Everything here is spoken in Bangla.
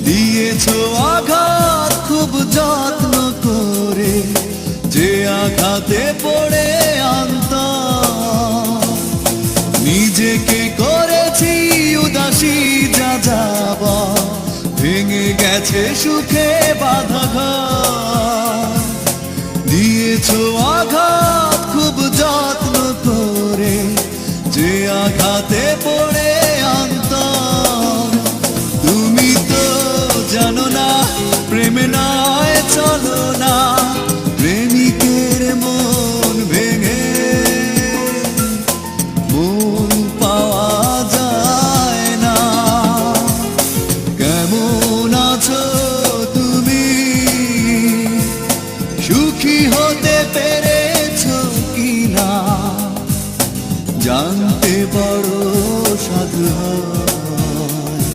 দিয়েছো আঘাত খুব যত্ন করে, যে আঘাতে পড়ে অন্তর নিজেকে করেছি উদাসী, যা যাবা ভেঙে গেছে সুখে বাঁধা ঘর। দিয়েছো আঘাত খুব যত্ন করে, যে আঘাতে পড়ে